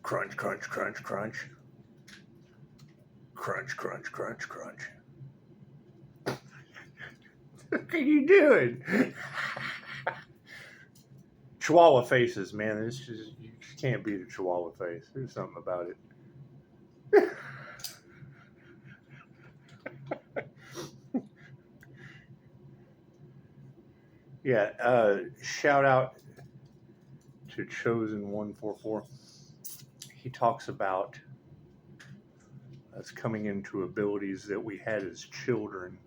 Crunch, crunch, crunch, crunch. Crunch, crunch, crunch, crunch. What are you doing? Chihuahua faces, man. It's just, you can't beat a Chihuahua face. There's something about it. Yeah, shout out to Chosen 144. He talks about us coming into abilities that we had as children.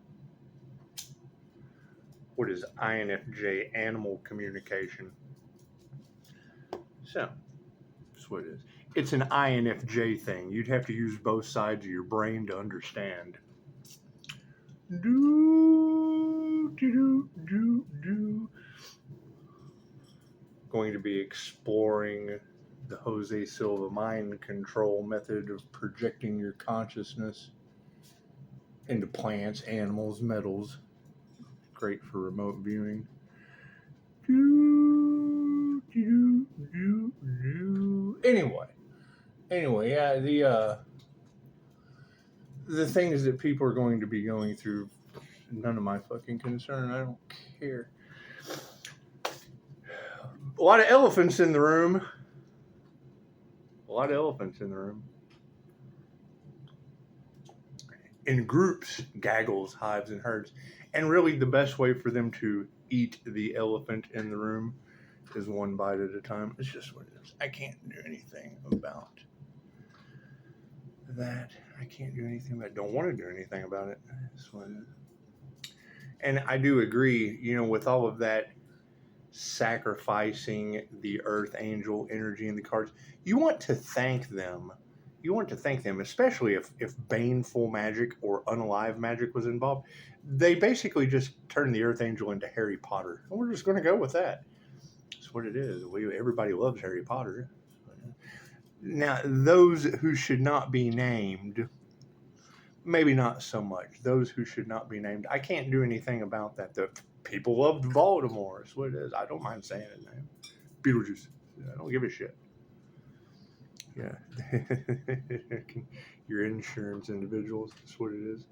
What is INFJ? Animal communication. So, that's what it is. It's an INFJ thing. You'd have to use both sides of your brain to understand. Going to be exploring the Jose Silva mind control method of projecting your consciousness into plants, animals, metals. Great for remote viewing. Anyway, yeah, the things that people are going to be going through, none of my fucking concern. I don't care. A lot of elephants in the room. In groups, gaggles, hives, and herds. And really the best way for them to eat the elephant in the room is one bite at a time. It's just what it is. I can't do anything about that. I can't do anything about it. Don't want to do anything about it. That's what it is. And I do agree, with all of that sacrificing the earth angel energy in the cards, you want to thank them. Especially if baneful magic or unalive magic was involved. They basically just turned the earth angel into Harry Potter. And we're just going to go with that. That's what it is. Everybody loves Harry Potter. Now, those who should not be named, maybe not so much. Those who should not be named, I can't do anything about that. The people loved Voldemort. That's what it is. I don't mind saying his name. Beetlejuice. I don't give a shit. Yeah. Your insurance individuals. That's what it is.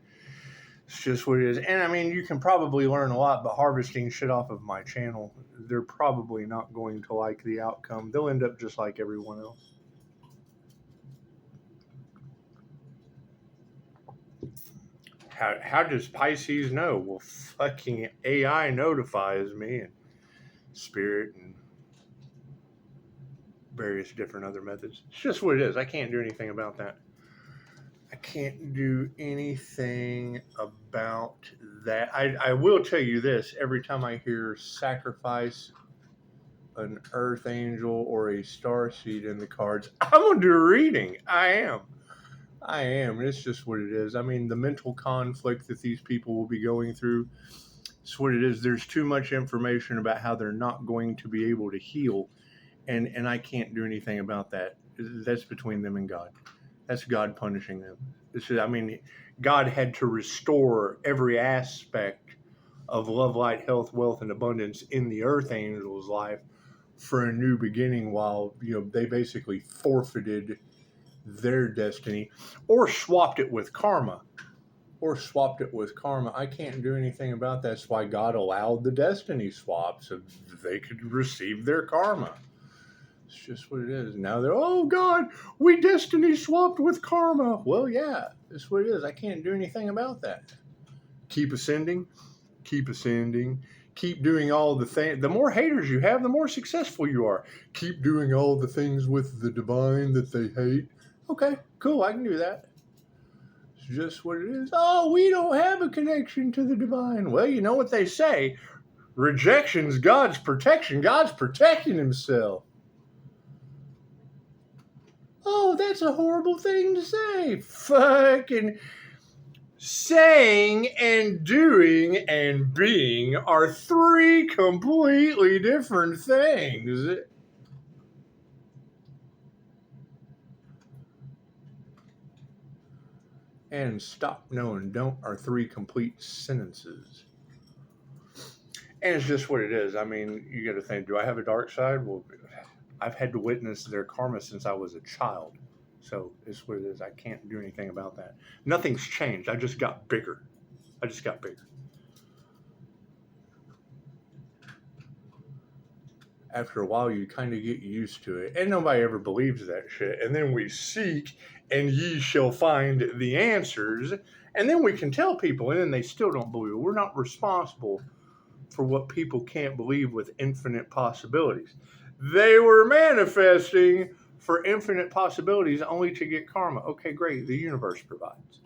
It's just what it is. And I mean, you can probably learn a lot, but harvesting shit off of my channel, they're probably not going to like the outcome. They'll end up just like everyone else. How does Pisces know? Well, fucking AI notifies me, and spirit and various different other methods. It's just what it is. I can't do anything about that. I can't do anything about that. I will tell you this. Every time I hear sacrifice an earth angel or a starseed in the cards, I'm going to do a reading. I am. It's just what it is. I mean, the mental conflict that these people will be going through, it's what it is. There's too much information about how they're not going to be able to heal. And I can't do anything about that. That's between them and God. That's God punishing them. God had to restore every aspect of love, light, health, wealth, and abundance in the earth angel's life for a new beginning, while they basically forfeited their destiny or swapped it with karma. I can't do anything about that. That's why God allowed the destiny swap, so they could receive their karma. It's just what it is. Now they're, oh God, we destiny swapped with karma. Well, yeah, that's what it is. I can't do anything about that. Keep ascending. Keep doing all the things. The more haters you have, the more successful you are. Keep doing all the things with the divine that they hate. Okay, cool, I can do that. It's just what it is. Oh, we don't have a connection to the divine. Well, you know what they say. Rejection's God's protection. God's protecting himself. Oh, that's a horrible thing to say. Fucking saying and doing and being are three completely different things. And stop, no, and don't are three complete sentences. And it's just what it is. I mean, you got to think, do I have a dark side? Well, I've had to witness their karma since I was a child. So it's what it is. I can't do anything about that. Nothing's changed. I just got bigger. I just got bigger. After a while, you kind of get used to it. And nobody ever believes that shit. And then we seek, and ye shall find the answers. And then we can tell people, and then they still don't believe it. We're not responsible for what people can't believe with infinite possibilities. They were manifesting for infinite possibilities only to get karma. Okay, great. The universe provides.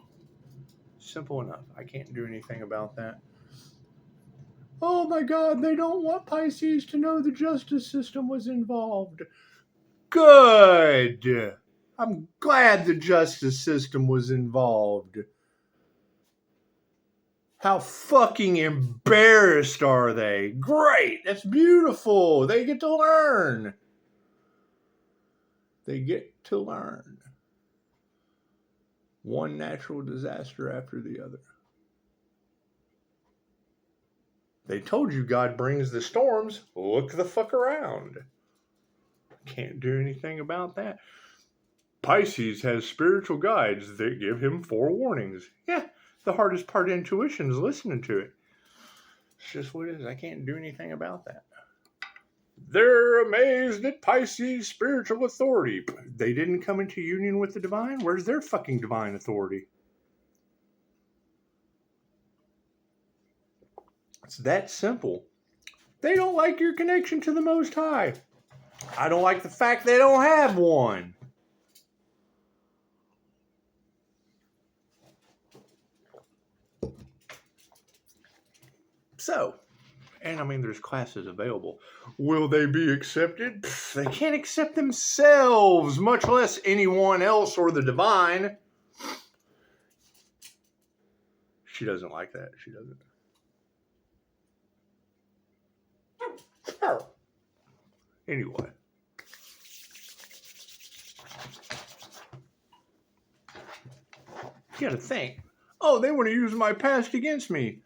Simple enough. I can't do anything about that. Oh my God, they don't want Pisces to know the justice system was involved. Good. I'm glad the justice system was involved. How fucking embarrassed are they? Great. That's beautiful. They get to learn. They get to learn. One natural disaster after the other. They told you God brings the storms. Look the fuck around. Can't do anything about that. Pisces has spiritual guides that give him forewarnings. Yeah, the hardest part of intuition is listening to it. It's just what it is. I can't do anything about that. They're amazed at Pisces' spiritual authority. They didn't come into union with the divine? Where's their fucking divine authority? It's that simple. They don't like your connection to the Most High. I don't like the fact they don't have one. So, and I mean, there's classes available. Will they be accepted? They can't accept themselves, much less anyone else or the divine. She doesn't like that. She doesn't. Oh. Anyway. You gotta think. Oh, they want to use my past against me.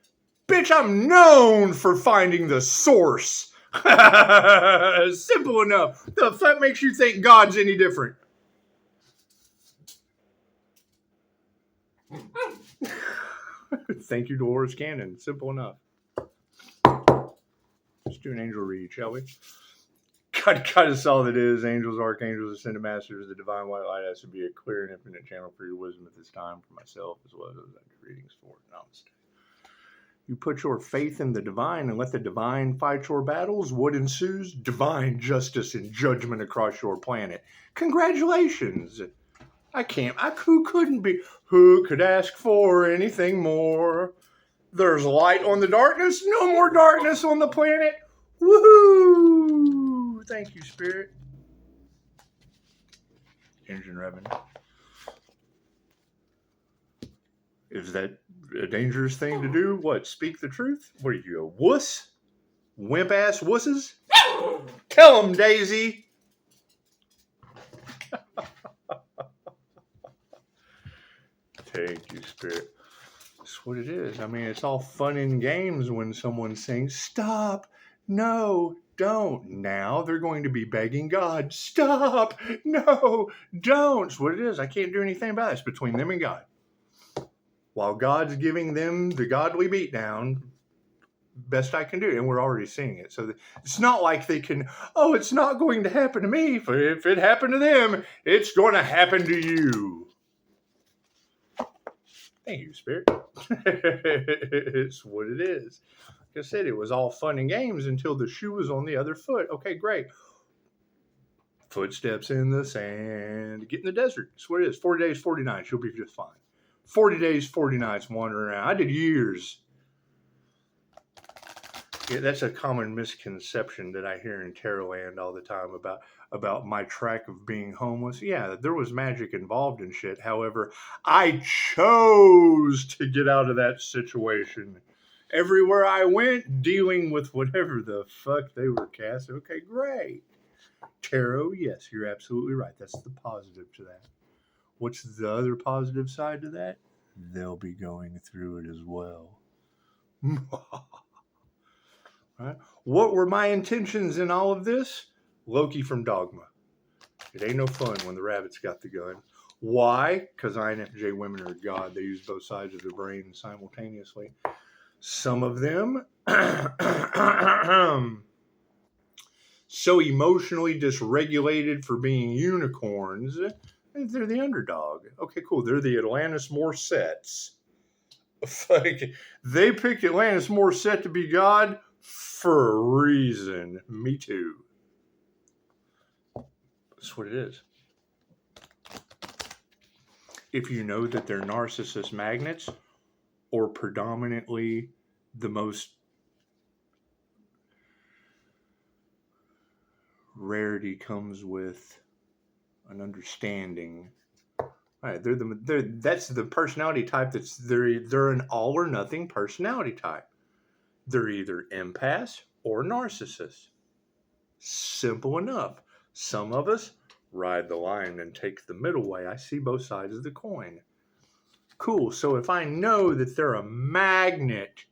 Bitch, I'm known for finding the source. Simple enough. The fuck makes you think God's any different? Thank you, Dolores Cannon. Simple enough. Let's do an angel read, shall we? God is all that is. Angels, archangels, ascended masters, the divine white light has to be a clear and infinite channel for your wisdom at this time for myself as well as those readings for Namaste. You put your faith in the divine and let the divine fight your battles. What ensues? Divine justice and judgment across your planet. Congratulations. Who could ask for anything more? There's light on the darkness. No more darkness on the planet. Woohoo! Thank you, Spirit. Engine revving. Is that a dangerous thing to do? What, speak the truth? What are you, a wuss? Wimp-ass wusses? Tell them, Daisy. Thank you, Spirit. That's what it is. I mean, it's all fun and games when someone sings, stop, no, don't. Now they're going to be begging God, stop, no, don't. That's what it is. I can't do anything about it. It's between them and God. While God's giving them the godly beatdown, best I can do. And we're already seeing it. So it's not like they can, oh, it's not going to happen to me. If it happened to them, it's going to happen to you. Thank you, Spirit. It's what it is. Like I said, it was all fun and games until the shoe was on the other foot. Okay, great. Footsteps in the sand. Get in the desert. That's what it is. 40 days, 40 nights. You'll be just fine. 40 days, 40 nights wandering around. I did years. Yeah, that's a common misconception that I hear in Tarot Land all the time about my track of being homeless. Yeah, there was magic involved in shit. However, I chose to get out of that situation. Everywhere I went, dealing with whatever the fuck they were casting. Okay, great. Tarot, yes, you're absolutely right. That's the positive to that. What's the other positive side to that? They'll be going through it as well. Right? What were my intentions in all of this? Loki from Dogma. It ain't no fun when the rabbit's got the gun. Why? Because INFJ women are God. They use both sides of their brain simultaneously. Some of them so emotionally dysregulated for being unicorns, they're the underdog. Okay, cool. They're the Alanis Morissettes. Like, they picked Alanis Morissette to be God for a reason. Me too. That's what it is. If you know that they're narcissist magnets, or predominantly the most rarity comes with an understanding. Right, that's the personality type they're an all or nothing personality type. They're either empaths or narcissists. Simple enough. Some of us ride the line and take the middle way. I see both sides of the coin. Cool. So if I know that they're a magnet,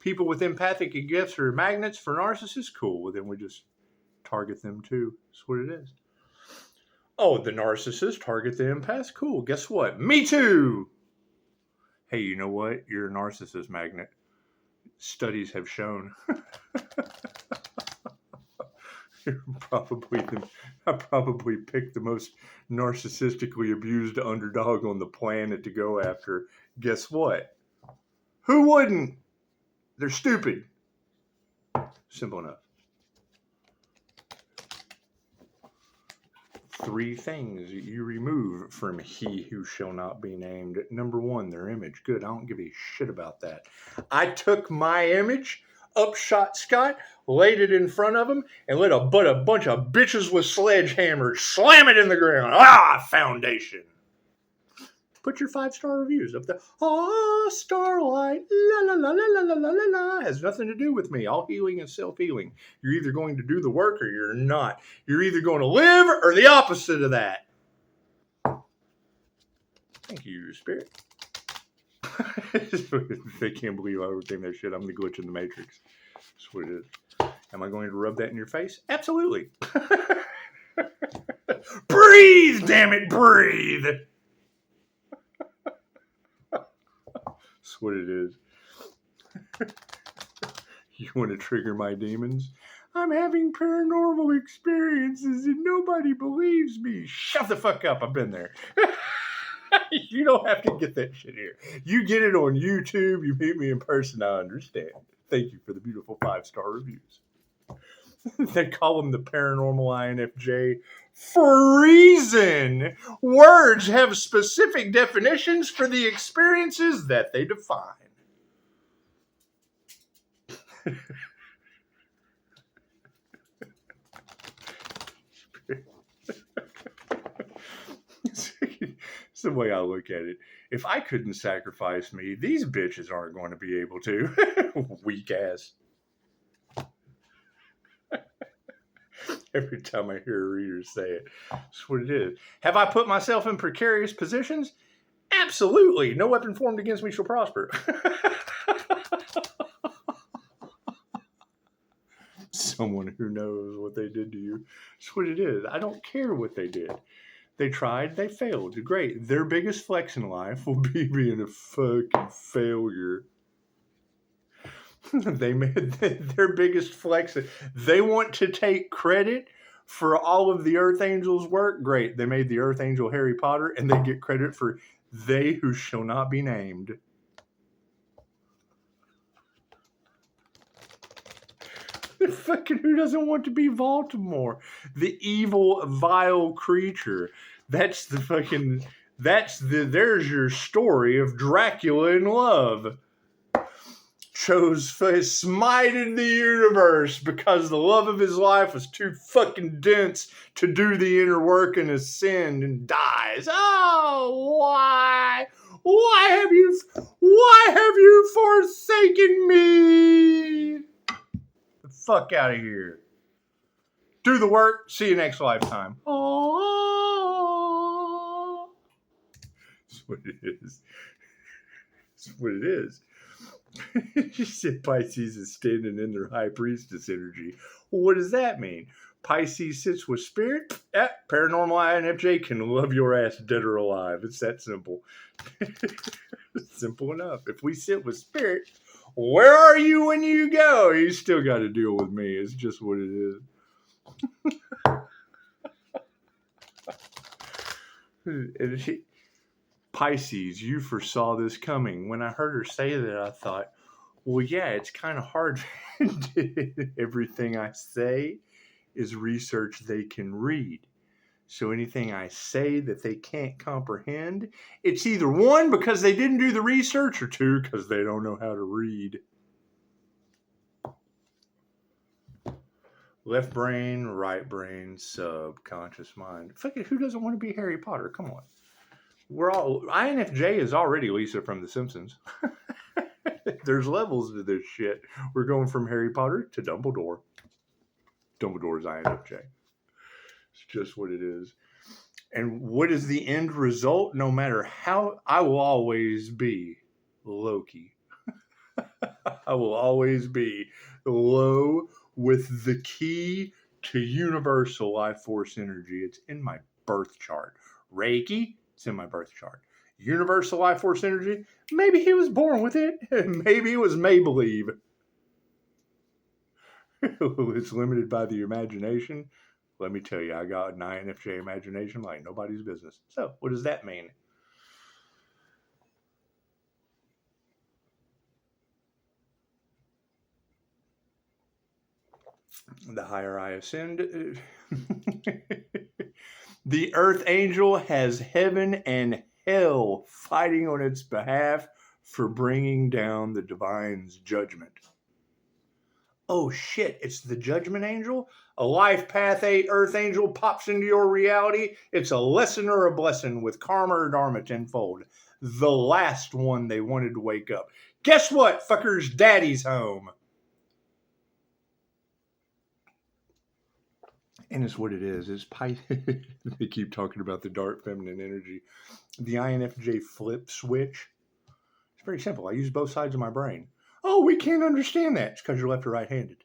people with empathic gifts are magnets for narcissists, cool. Well, then we just target them too. That's what it is. Oh, the narcissist target the empath? Cool. Guess what? Me too. Hey, you know what? You're a narcissist magnet. Studies have shown. I probably picked the most narcissistically abused underdog on the planet to go after. Guess what? Who wouldn't? They're stupid. Simple enough. 3 things you remove from he who shall not be named. Number 1, their image. Good. I don't give a shit about that. I took my image, Upshotscott, laid it in front of him, and let a bunch of bitches with sledgehammers slam it in the ground. Foundation. Put your 5-star reviews up there. Starlight, la la la la la la la la. Has nothing to do with me. All healing is self-healing. You're either going to do the work or you're not. You're either going to live or the opposite of that. Thank you, Spirit. They can't believe I would think that shit. I'm the glitch in the Matrix. That's what it is. Am I going to rub that in your face? Absolutely. Breathe, damn it, breathe. That's what it is. You want to trigger my demons? I'm having paranormal experiences and nobody believes me. Shut the fuck up. I've been there. You don't have to get that shit here. You get it on YouTube. You meet me in person. I understand. Thank you for the beautiful 5-star reviews. They call them the paranormal INFJ for a reason. Words have specific definitions for the experiences that they define. It's the way I look at it. If I couldn't sacrifice me, these bitches aren't going to be able to. Weak ass. Every time I hear a reader say it, that's what it is. Have I put myself in precarious positions? Absolutely. No weapon formed against me shall prosper. Someone who knows what they did to you. That's what it is. I don't care what they did. They tried, they failed. Great. Their biggest flex in life will be being a fucking failure. They made their biggest flex. They want to take credit for all of the Earth Angels' work. Great. They made the Earth Angel Harry Potter, and they get credit for they who shall not be named. Fucking who doesn't want to be Baltimore? The evil, vile creature. There's your story of Dracula in love. Smited the universe because the love of his life was too fucking dense to do the inner work and ascend and dies. Oh, why? Why have you forsaken me? The fuck out of here. Do the work. See you next lifetime. Oh, that's what it is. That's what it is. You said Pisces is standing in their high priestess energy. Well, what does that mean? Pisces sits with spirit. Paranormal INFJ can love your ass dead or alive. It's that simple. Simple enough. If we sit with spirit, where are you when you go? You still got to deal with me. It's just what it is. Pisces, you foresaw this coming. When I heard her say that, I thought, well, yeah, it's kind of hard. Everything I say is research they can read. So anything I say that they can't comprehend, it's either one, because they didn't do the research, or two, because they don't know how to read. Left brain, right brain, subconscious mind. Fuck it, who doesn't want to be Harry Potter? Come on. INFJ is already Lisa from The Simpsons. There's levels to this shit. We're going from Harry Potter to Dumbledore. Dumbledore's INFJ. It's just what it is. And what is the end result? No matter how, I will always be Loki. I will always be Lowe with the key to universal life force energy. It's in my birth chart. Reiki, it's in my birth chart. Universal life force energy, maybe he was born with it. Maybe it was Maybelline. It's limited by the imagination. Let me tell you, I got an INFJ imagination like nobody's business. So, what does that mean? The higher I ascend, the Earth Angel has heaven and hell fighting on its behalf for bringing down the divine's judgment. Oh shit, it's the Judgment Angel? A Life Path 8 Earth Angel pops into your reality. It's a lesson or a blessing with karma or dharma tenfold. The last one they wanted to wake up. Guess what, fuckers? Daddy's home. And it's what it is. It's They keep talking about the dark feminine energy. The INFJ flip switch. It's very simple. I use both sides of my brain. Oh, we can't understand that. It's because you're left or right-handed.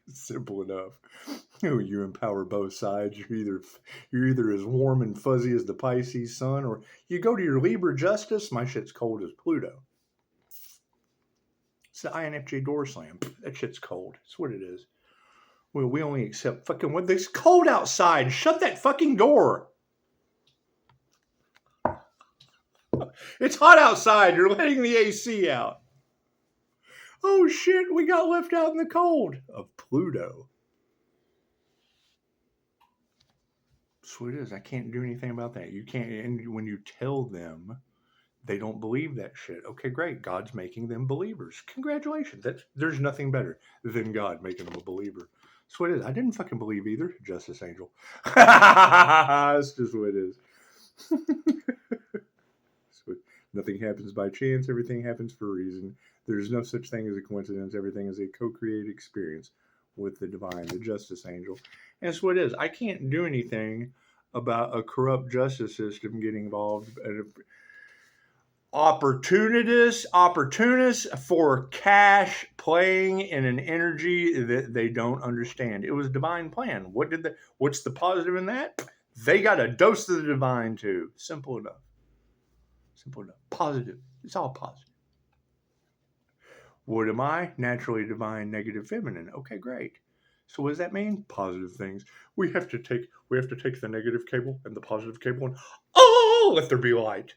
Simple enough. You empower both sides. You're either as warm and fuzzy as the Pisces sun, or you go to your Libra justice. My shit's cold as Pluto. It's the INFJ door slam. That shit's cold. It's what it is. Well, we only accept fucking when it's cold outside. Shut that fucking door. It's hot outside. You're letting the AC out. Oh shit, we got left out in the cold of Pluto. That's what it is. I can't do anything about that. You can't, and when you tell them, they don't believe that shit. Okay, great. God's making them believers. Congratulations. There's nothing better than God making them a believer. That's what it is. I didn't fucking believe either, Justice Angel. That's just what it is. Nothing happens by chance. Everything happens for a reason. There's no such thing as a coincidence. Everything is a co-created experience with the divine, the Justice Angel. And that's what it is. I can't do anything about a corrupt justice system getting involved. Opportunists for cash playing in an energy that they don't understand. It was divine plan. What's the positive in that? They got a dose of the divine too. Simple enough. Simple enough. Positive. It's all positive. What am I? Naturally divine, negative feminine. Okay, great. So what does that mean? Positive things. We have to take the negative cable and the positive cable and let there be light.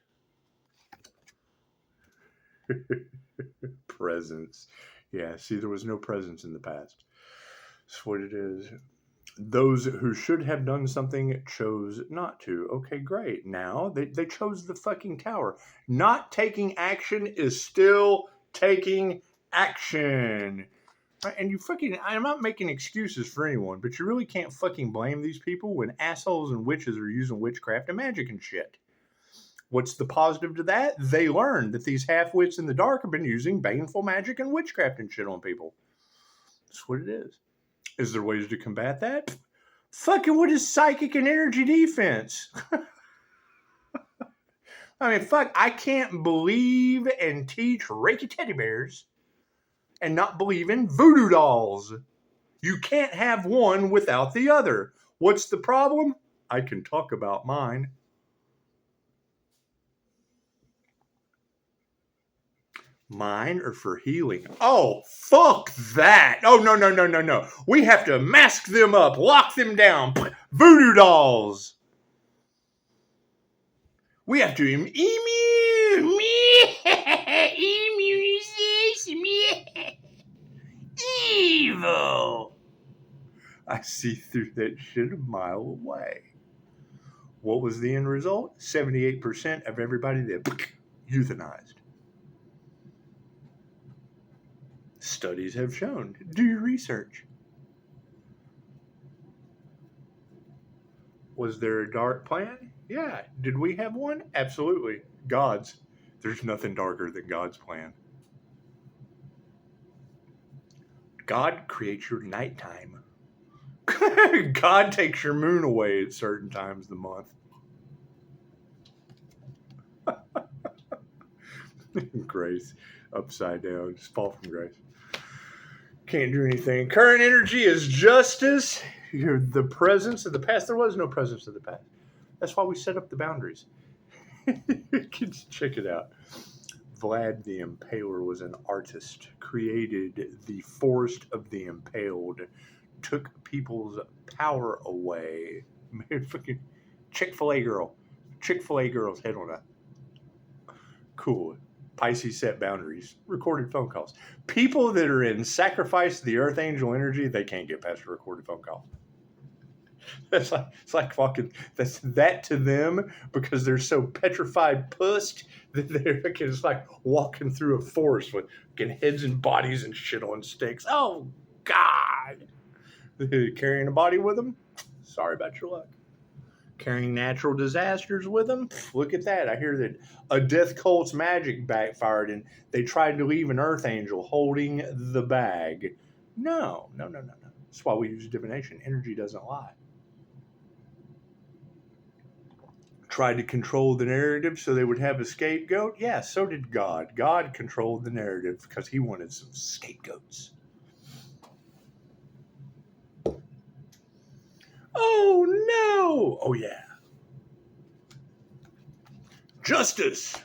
Presence. Yeah, see, there was no presence in the past. That's what it is. Those who should have done something chose not to. Okay, great. Now they chose the fucking tower. Not taking action is still taking action. And you fucking, I'm not making excuses for anyone, but you really can't fucking blame these people when assholes and witches are using witchcraft and magic and shit. What's the positive to that? They learned that these half-wits in the dark have been using baneful magic and witchcraft and shit on people. That's what it is. Is there ways to combat that? Fucking what is psychic and energy defense? I mean, fuck, I can't believe and teach Reiki teddy bears and not believe in voodoo dolls. You can't have one without the other. What's the problem? I can talk about mine. Mine are for healing. Oh, fuck that. Oh, no, no, no, no, no. We have to mask them up, lock them down. Voodoo dolls. We have to immunization. Evil. I see through that shit a mile away. What was the end result? 78% of everybody that euthanized. Studies have shown. Do your research. Was there a dark plan? Yeah. Did we have one? Absolutely. God's. There's nothing darker than God's plan. God creates your nighttime. God takes your moon away at certain times of the month. Grace. Upside down. Just fall from grace. Can't do anything. Current energy is justice. You're the presence of the past. There was no presence of the past. That's why we set up the boundaries. Check it out. Vlad the Impaler was an artist, created the forest of the impaled, took people's power away. Fucking Chick-fil-A girl. Chick-fil-A girl's head on a cool. Pisces set boundaries. Recorded phone calls. People that are in sacrifice to the earth angel energy, they can't get past a recorded phone call. It's like fucking that to them, because they're so petrified pussed that they're it's like walking through a forest with heads and bodies and shit on sticks. Oh God. Carrying a body with them? Sorry about your luck. Carrying natural disasters with them? Look at that. I hear that a death cult's magic backfired and they tried to leave an earth angel holding the bag. No. That's why we use divination. Energy doesn't lie. Tried to control the narrative so they would have a scapegoat? Yeah, so did God. God controlled the narrative because he wanted some scapegoats. Oh no! Oh yeah. Justice.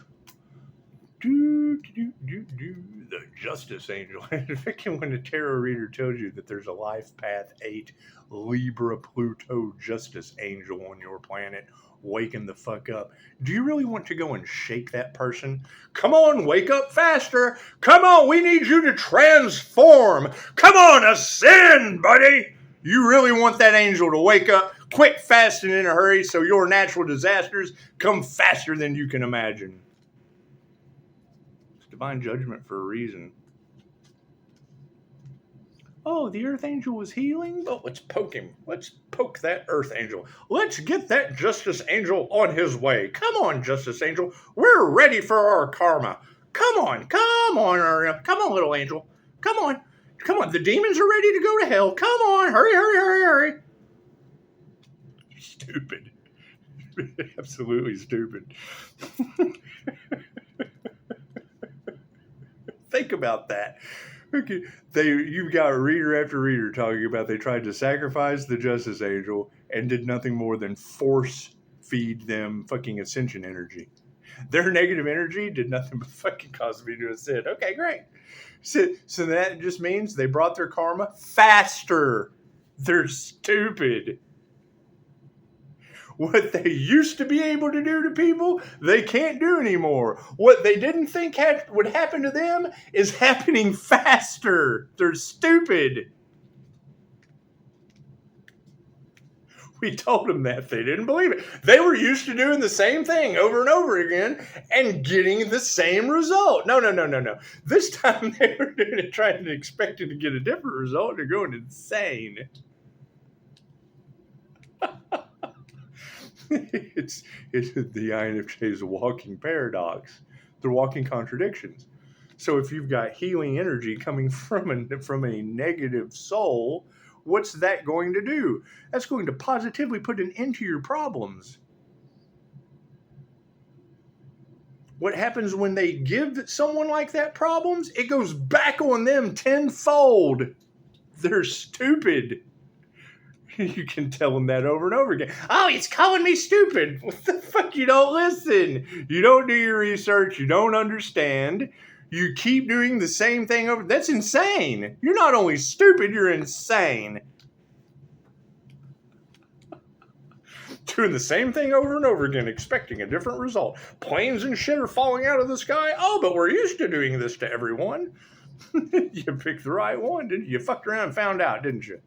The justice angel. When the tarot reader tells you that there's a life path 8 Libra Pluto justice angel on your planet waking the fuck up, do you really want to go and shake that person? Come on, wake up faster. Come on, we need you to transform. Come on, ascend, buddy. You really want that angel to wake up quick, fast, and in a hurry so your natural disasters come faster than you can imagine. It's divine judgment for a reason. Oh, the earth angel was healing? Well, let's poke him. Let's poke that earth angel. Let's get that justice angel on his way. Come on, justice angel. We're ready for our karma. Come on, little angel. Come on. The demons are ready to go to hell. Come on, hurry. Stupid. Absolutely stupid. Think about that. Okay. You've got reader after reader talking about they tried to sacrifice the justice angel and did nothing more than force feed them fucking ascension energy. Their negative energy did nothing but fucking cause me to ascend. Okay, great. So that just means they brought their karma faster. They're stupid. What they used to be able to do to people, they can't do anymore. What they didn't think would happen to them is happening faster. They're stupid. We told them that. They didn't believe it. They were used to doing the same thing over and over again and getting the same result. No. This time they were doing it trying to expect to get a different result. They're going insane. It's the INFJ's walking paradox. They're walking contradictions. So if you've got healing energy coming from a negative soul, what's that going to do? That's going to positively put an end to your problems. What happens when they give someone like that problems? It goes back on them tenfold. They're stupid. You can tell them that over and over again. Oh, he's calling me stupid. What the fuck? You don't listen. You don't do your research. You don't understand. You keep doing the same thing over. That's insane. You're not only stupid, you're insane. Doing the same thing over and over again, expecting a different result. Planes and shit are falling out of the sky. Oh, but we're used to doing this to everyone. You picked the right one, didn't you? You fucked around and found out, didn't you?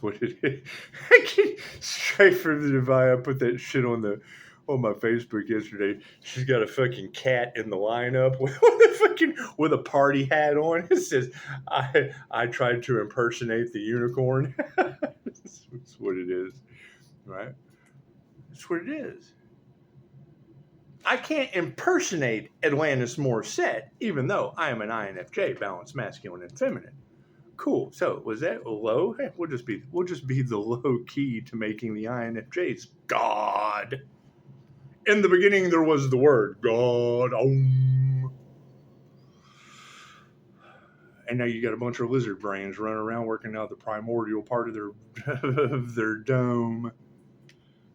What did it? Straight from the divine. I put that shit on my Facebook yesterday. She's got a fucking cat in the lineup with a party hat on. It says, "I tried to impersonate the unicorn." That's what it is, right? That's what it is. I can't impersonate Atlantis Morissette, even though I am an INFJ, balanced masculine and feminine. Cool. So was that Lowe? Hey, we'll just be the low key to making the INFJs God. In the beginning, there was the word God. Om. And now you got a bunch of lizard brains running around working out the primordial part of their dome.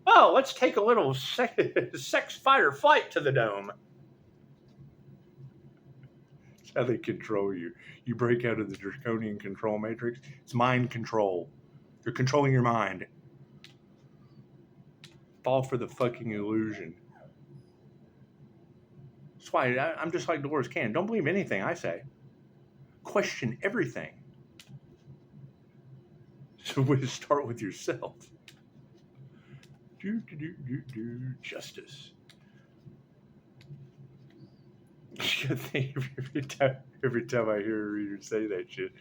Oh, let's take a little sex fight or flight to the dome. That's how they control you. You break out of the draconian control matrix. It's mind control. They're controlling your mind. Fall for the fucking illusion. That's why I'm just like Dolores Cannon. Don't believe anything I say. Question everything. So we start with yourself. Justice. Every time I hear a reader say that shit,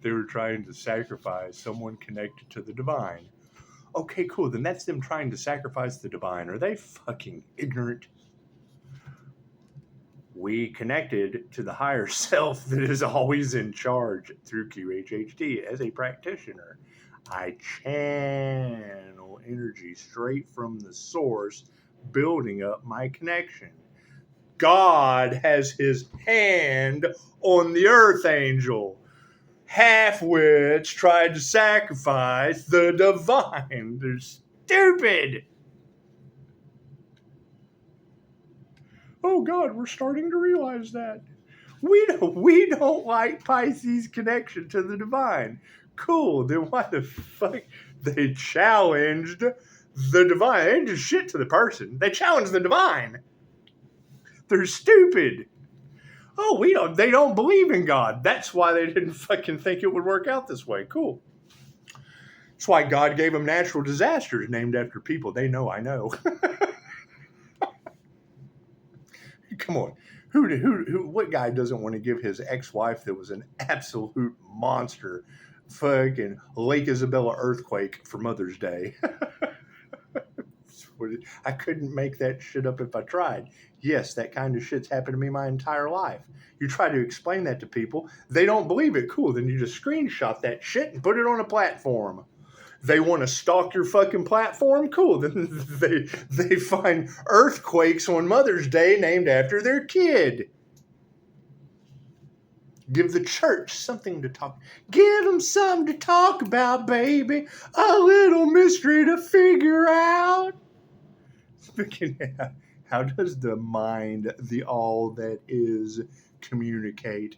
they were trying to sacrifice someone connected to the divine. Okay, cool. Then that's them trying to sacrifice the divine. Are they fucking ignorant? We connected to the higher self that is always in charge through QHHD. As a practitioner, I channel energy straight from the source, building up my connection. God has his hand on the earth angel, half-wits tried to sacrifice the divine. They're stupid. Oh God, we're starting to realize that. We don't like Pisces' connection to the divine. Cool, then why the fuck they challenged the divine? They didn't do shit to the person. They challenged the divine. They're stupid. Oh, they don't believe in God. That's why they didn't fucking think it would work out this way. Cool. That's why God gave them natural disasters named after people they know I know. Come on. What guy doesn't want to give his ex-wife that was an absolute monster fucking Lake Isabella earthquake for Mother's Day? I couldn't make that shit up if I tried. Yes, that kind of shit's happened to me my entire life. You try to explain that to people, they don't believe it. Cool, then you just screenshot that shit and put it on a platform. They want to stalk your fucking platform? Cool, then they find earthquakes on Mother's Day named after their kid. Give the church something to talk. Give them something to talk about, baby. A little mystery to figure out. How does the mind, the all that is, communicate?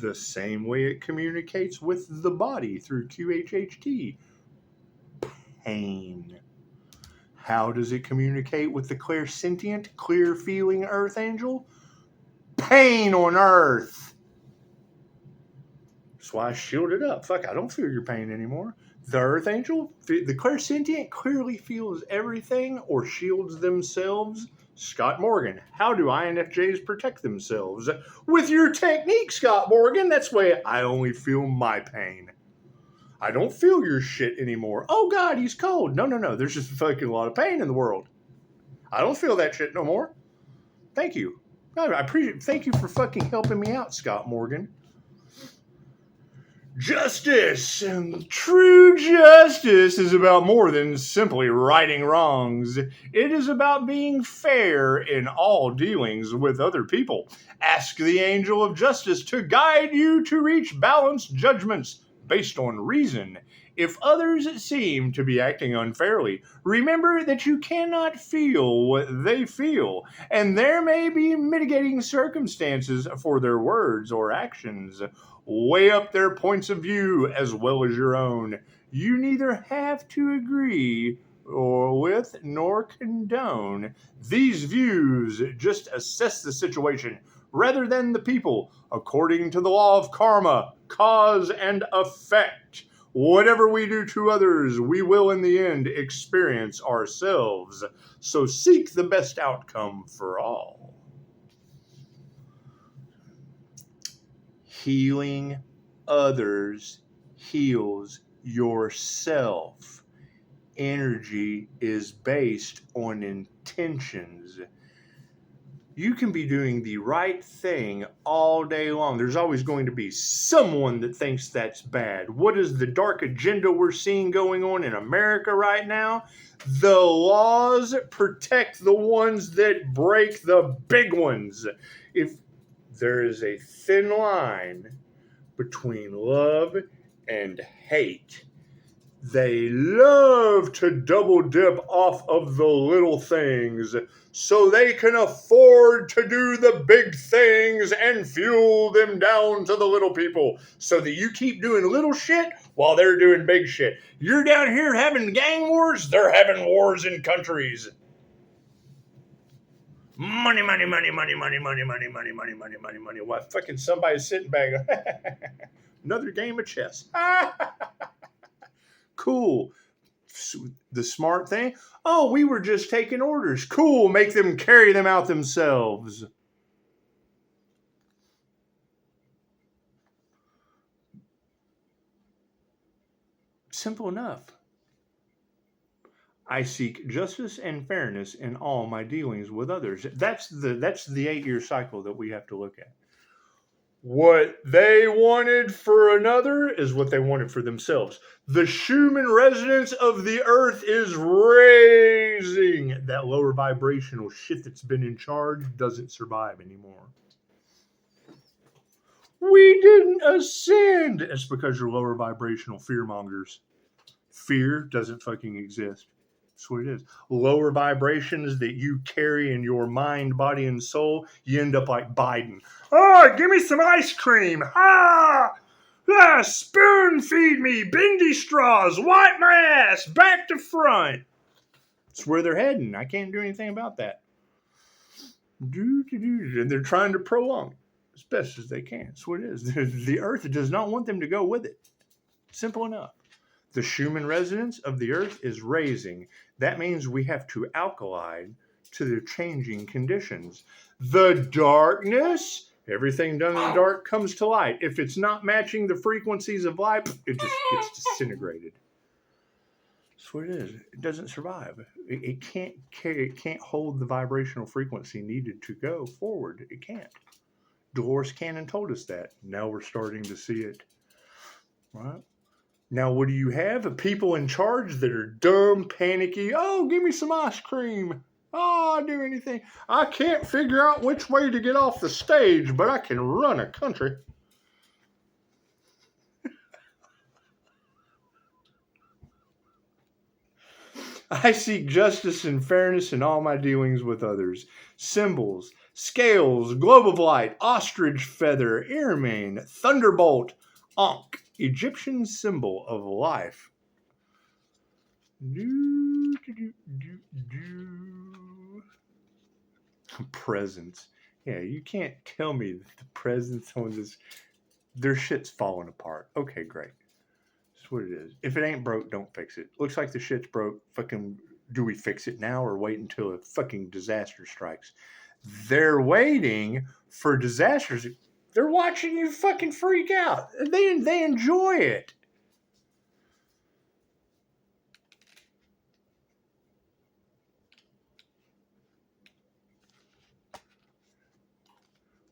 The same way it communicates with the body through QHHT. Pain. How does it communicate with the clairsentient, clear-feeling earth angel? Pain on earth. That's why I shield it up. Fuck, I don't feel your pain anymore. The earth angel, the clairsentient, clearly feels everything or shields themselves. Scott Morgan, how do INFJs protect themselves? With your technique, Scott Morgan. That's why I only feel my pain. I don't feel your shit anymore. Oh God, he's cold. No. There's just fucking a lot of pain in the world. I don't feel that shit no more. Thank you. I appreciate. Thank you for fucking helping me out, Scott Morgan. Justice! True justice is about more than simply righting wrongs. It is about being fair in all dealings with other people. Ask the angel of justice to guide you to reach balanced judgments based on reason. If others seem to be acting unfairly, remember that you cannot feel what they feel, and there may be mitigating circumstances for their words or actions. Weigh up their points of view as well as your own. You neither have to agree or with nor condone these views. Just assess the situation rather than the people, according to the law of karma, cause and effect. Whatever we do to others, we will in the end experience ourselves. So seek the best outcome for all. Healing others heals yourself. Energy is based on intentions. You can be doing the right thing all day long. There's always going to be someone that thinks that's bad. What is the dark agenda we're seeing going on in America right now? The laws protect the ones that break the big ones. If there is a thin line between love and hate, they love to double dip off of the little things so they can afford to do the big things and fuel them down to the little people so that you keep doing little shit while they're doing big shit. You're down here having gang wars, they're having wars in countries. Money, money, money, money, money, money, money, money, money, money, money, money. Why fucking somebody's sitting back? Another game of chess. Cool. The smart thing, oh, we were just taking orders. Cool, make them carry them out themselves. Simple enough. I seek justice and fairness in all my dealings with others. That's the 8-year cycle that we have to look at. What they wanted for another is what they wanted for themselves. The Schumann resonance of the earth is raising. That lower vibrational shit that's been in charge doesn't survive anymore. We didn't ascend. It's because you're lower vibrational fearmongers. Fear doesn't fucking exist. That's what it is. Lower vibrations that you carry in your mind, body, and soul, you end up like Biden. Oh, give me some ice cream. Spoon feed me. Bendy straws. Wipe my ass. Back to front. That's where they're heading. I can't do anything about that. And they're trying to prolong as best as they can. That's what it is. The earth does not want them to go with it. Simple enough. The Schumann resonance of the earth is raising. That means we have to alkaline to the changing conditions. The darkness, everything done in the dark comes to light. If it's not matching the frequencies of light, it just gets disintegrated. That's what it is. It doesn't survive. It can't hold the vibrational frequency needed to go forward. It can't. Dolores Cannon told us that. Now we're starting to see it. Right? Now, what do you have? People in charge that are dumb, panicky. Oh, give me some ice cream. Oh, I'll do anything. I can't figure out which way to get off the stage, but I can run a country. I seek justice and fairness in all my dealings with others. Symbols, scales, globe of light, ostrich feather, ermine, thunderbolt, Ankh, Egyptian symbol of life. Presents. Yeah, you can't tell me that the presents on this, their shit's falling apart. Okay, great. That's what it is. If it ain't broke, don't fix it. Looks like the shit's broke. Fucking, do we fix it now or wait until a fucking disaster strikes? They're waiting for disasters. They're watching you fucking freak out. They enjoy it.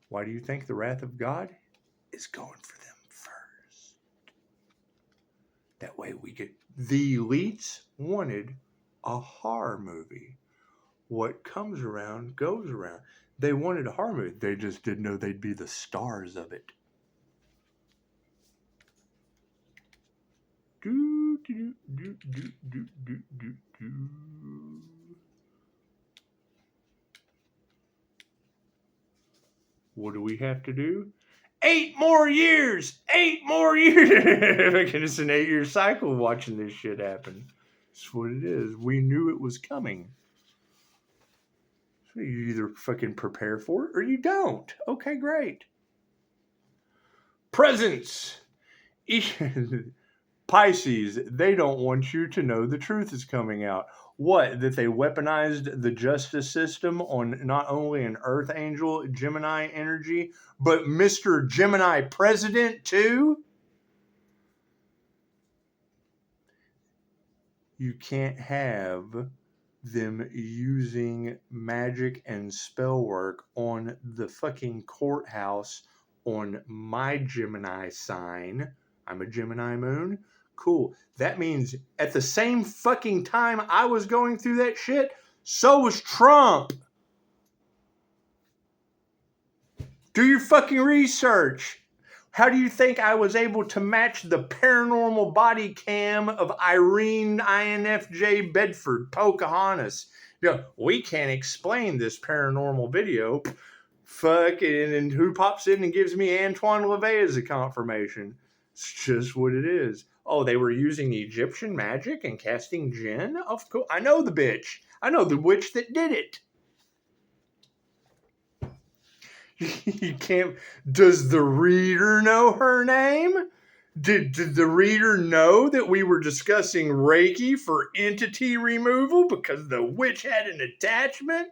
Why do you think the wrath of God is going for them first? That way we get, the elites wanted a horror movie. What comes around goes around. They wanted a horror movie. They just didn't know they'd be the stars of it. Do, do, do, do, do, do, do, do. What do we have to do? 8 more years! 8 more years! It's an 8-year cycle watching this shit happen. That's what it is. We knew it was coming. So you either fucking prepare for it or you don't. Okay, great. Presents! Pisces, they don't want you to know the truth is coming out. What? That they weaponized the justice system on not only an Earth Angel Gemini energy, but Mr. Gemini President too? You can't have them using magic and spell work on the fucking courthouse on my Gemini sign. I'm a Gemini moon. Cool. That means at the same fucking time I was going through that shit, so was Trump. Do your fucking research. How do you think I was able to match the paranormal body cam of Irene INFJ Bedford, Pocahontas? You know, we can't explain this paranormal video. Fucking, and who pops in and gives me Antoine LaVey as a confirmation? It's just what it is. Oh, they were using Egyptian magic and casting jinn? Of course. I know the bitch. I know the witch that did it. You can't. Does the reader know her name? Did the reader know that we were discussing Reiki for entity removal because the witch had an attachment?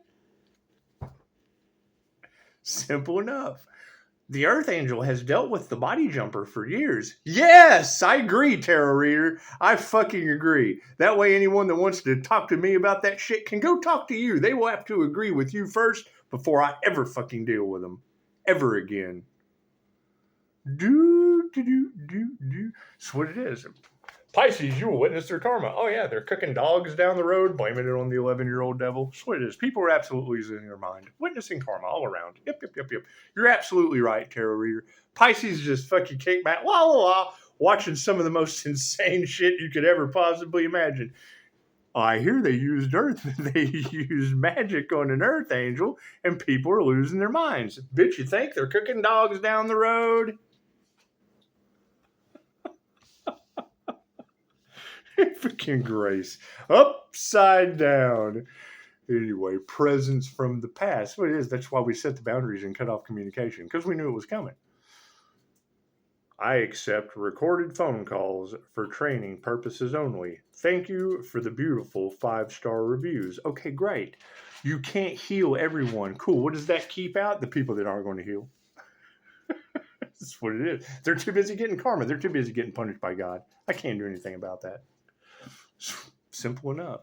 Simple enough. The Earth Angel has dealt with the body jumper for years. Yes, I agree, tarot reader. I fucking agree. That way anyone that wants to talk to me about that shit can go talk to you. They will have to agree with you first before I ever fucking deal with them. Ever again. Do. That's what it is. Pisces, you will witness their karma. Oh yeah, they're cooking dogs down the road, blaming it on the 11-year-old devil. That's what it is. People are absolutely losing their mind. Witnessing karma all around. Yep. You're absolutely right, tarot reader. Pisces just fucking kick back, watching some of the most insane shit you could ever possibly imagine. I hear they used magic on an Earth Angel, and people are losing their minds. Bitch, you think they're cooking dogs down the road? Freaking grace. Upside down. Anyway, presents from the past. What it is, that's why we set the boundaries and cut off communication, because we knew it was coming. I accept recorded phone calls for training purposes only. Thank you for the beautiful 5-star reviews. Okay, great. You can't heal everyone. Cool. What does that keep out? The people that aren't going to heal. That's what it is. They're too busy getting karma. They're too busy getting punished by God. I can't do anything about that. Simple enough.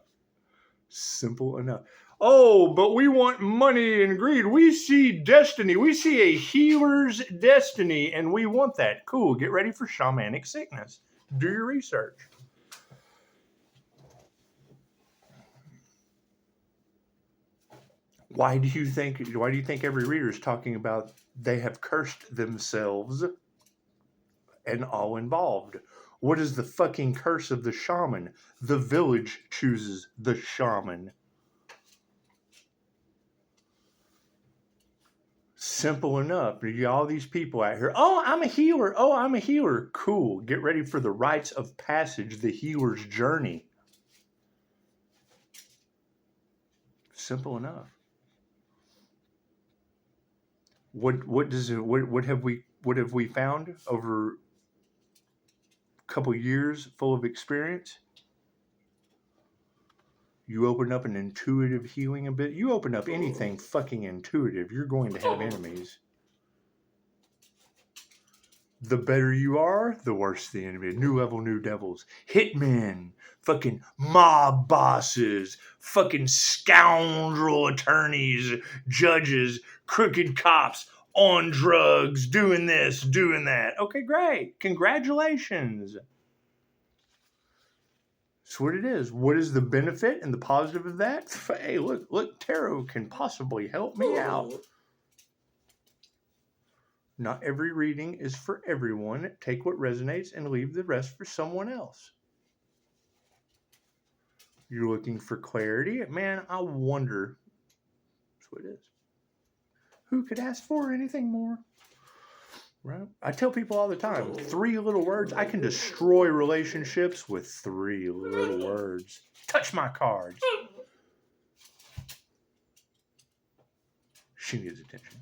Simple enough. Oh, but we want money and greed. We see destiny. We see a healer's destiny, and we want that. Cool. Get ready for shamanic sickness. Do your research. Why do you think every reader is talking about they have cursed themselves and all involved? What is the fucking curse of the shaman? The village chooses the shaman. Simple enough. All these people out here, oh, I'm a healer. Oh, I'm a healer. Cool. Get ready for the rites of passage, the healer's journey. Simple enough. What have we found over a couple years full of experience? You open up an intuitive healing a bit. You open up anything fucking intuitive, you're going to have enemies. The better you are, the worse the enemy. New level, new devils. Hitmen. Fucking mob bosses. Fucking scoundrel attorneys. Judges. Crooked cops. On drugs. Doing this. Doing that. Okay, great. Congratulations. That's what it is. What is the benefit and the positive of that? Hey, look, tarot can possibly help me out. Not every reading is for everyone. Take what resonates and leave the rest for someone else. You're looking for clarity? Man, I wonder. That's what it is. Who could ask for anything more? Right? I tell people all the time, 3 little words. I can destroy relationships with 3 little words. Touch my cards. She needs attention.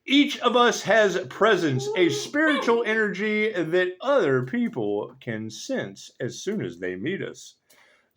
Each of us has presence, a spiritual energy that other people can sense as soon as they meet us.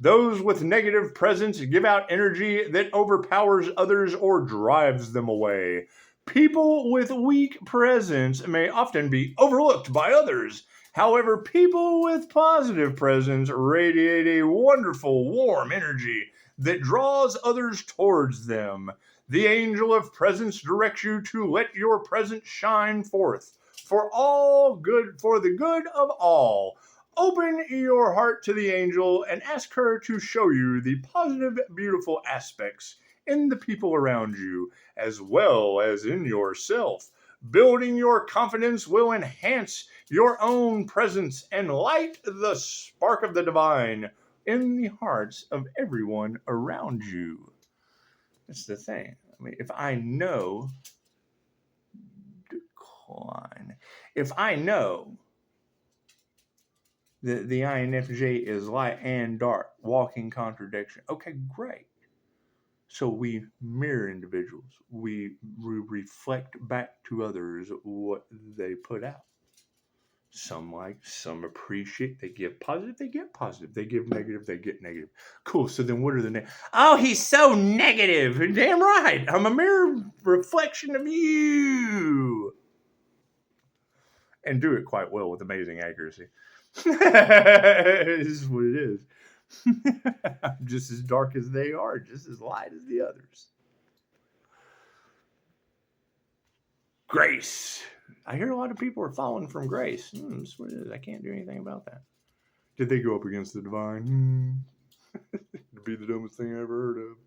Those with negative presence give out energy that overpowers others or drives them away. People with weak presence may often be overlooked by others. However, people with positive presence radiate a wonderful, warm energy that draws others towards them. The angel of presence directs you to let your presence shine forth for the good of all. Open your heart to the angel and ask her to show you the positive, beautiful aspects in the people around you, as well as in yourself. Building your confidence will enhance your own presence and light the spark of the divine in the hearts of everyone around you. That's the thing. I mean, if I know decline, if I know that the INFJ is light and dark, walking contradiction, okay, great. So we mirror individuals. We reflect back to others what they put out. Some like, some appreciate, they give positive, they get positive. They give negative, they get negative. Cool, so then what are the negatives? Oh, he's so negative. Damn right. I'm a mirror reflection of you. And do it quite well with amazing accuracy. This is what it is. I'm just as dark as they are, just as light as the others. Grace. I hear a lot of people are falling from grace. That's what it is. I can't do anything about that. Did they go up against the divine? It'd be the dumbest thing I ever heard of.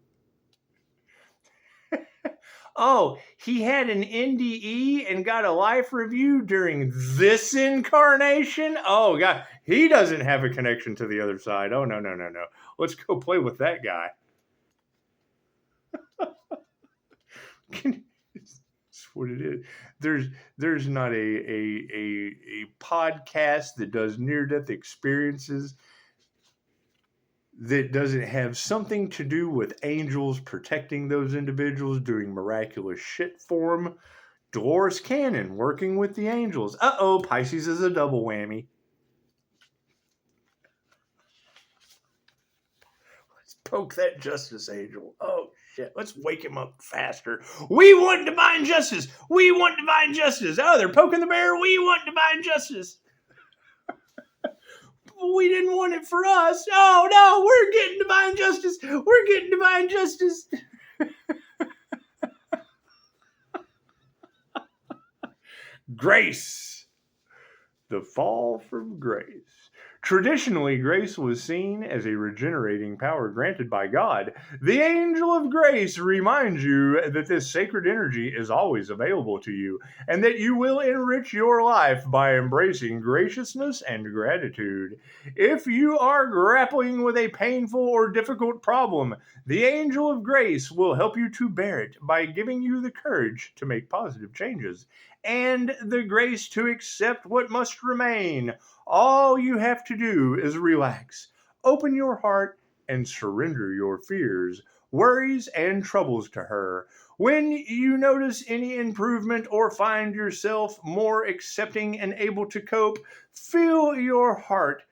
Oh, he had an NDE and got a life review during this incarnation? Oh, God. He doesn't have a connection to the other side. Oh, no. Let's go play with that guy. That's what it is. There's not a podcast that does near-death experiences that doesn't have something to do with angels protecting those individuals, doing miraculous shit for them. Dolores Cannon working with the angels. Uh-oh, Pisces is a double whammy. Let's poke that justice angel. Oh, shit. Let's wake him up faster. We want divine justice. We want divine justice. Oh, they're poking the bear. We want divine justice. We didn't want it for us. Oh, no, we're getting divine justice. We're getting divine justice. Grace. The fall from grace. Traditionally, grace was seen as a regenerating power granted by God. The angel of grace reminds you that this sacred energy is always available to you, and that you will enrich your life by embracing graciousness and gratitude. If you are grappling with a painful or difficult problem, the angel of grace will help you to bear it by giving you the courage to make positive changes and the grace to accept what must remain. All you have to do is relax, open your heart, and surrender your fears, worries, and troubles to her. When you notice any improvement or find yourself more accepting and able to cope, fill your heart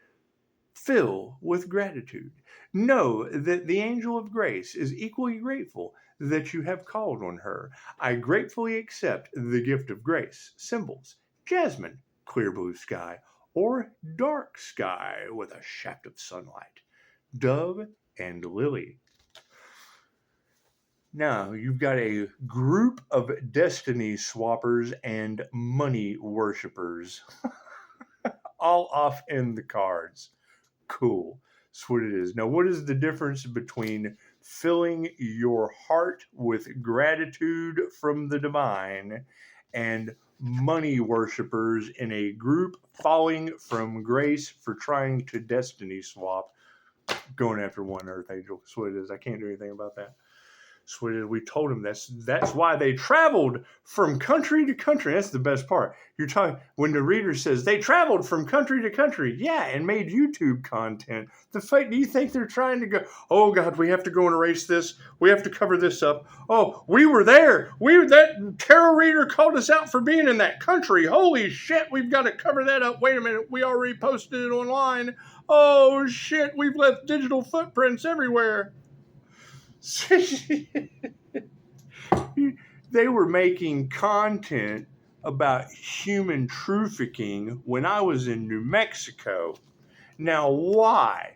with gratitude. Know that the angel of grace is equally grateful that you have called on her. I gratefully accept the gift of grace. Symbols: jasmine, clear blue sky, or dark sky with a shaft of sunlight. Dove and lily. Now you've got a group of destiny swappers and money worshippers, all off in the cards. Cool. That's what it is. Now, what is the difference between filling your heart with gratitude from the divine and money worshippers in a group falling from grace for trying to destiny swap, going after one earth angel? That's what it is. I can't do anything about that. So we told him that's why they traveled from country to country. That's the best part. You're talking when the reader says they traveled from country to country, yeah, and made YouTube content. The fact, do you think they're trying to go? Oh God, we have to go and erase this. We have to cover this up. Oh, we were there. That tarot reader called us out for being in that country. Holy shit, we've got to cover that up. Wait a minute, we already posted it online. Oh shit, we've left digital footprints everywhere. They were making content about human trafficking when I was in New Mexico. Now, why?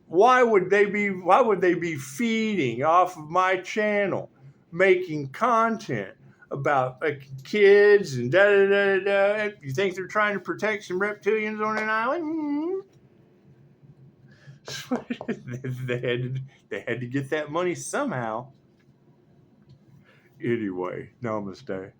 Why would they be feeding off of my channel, making content about kids and da da da da? You think they're trying to protect some reptilians on an island? Mm-hmm. they had to get that money somehow. Anyway, namaste.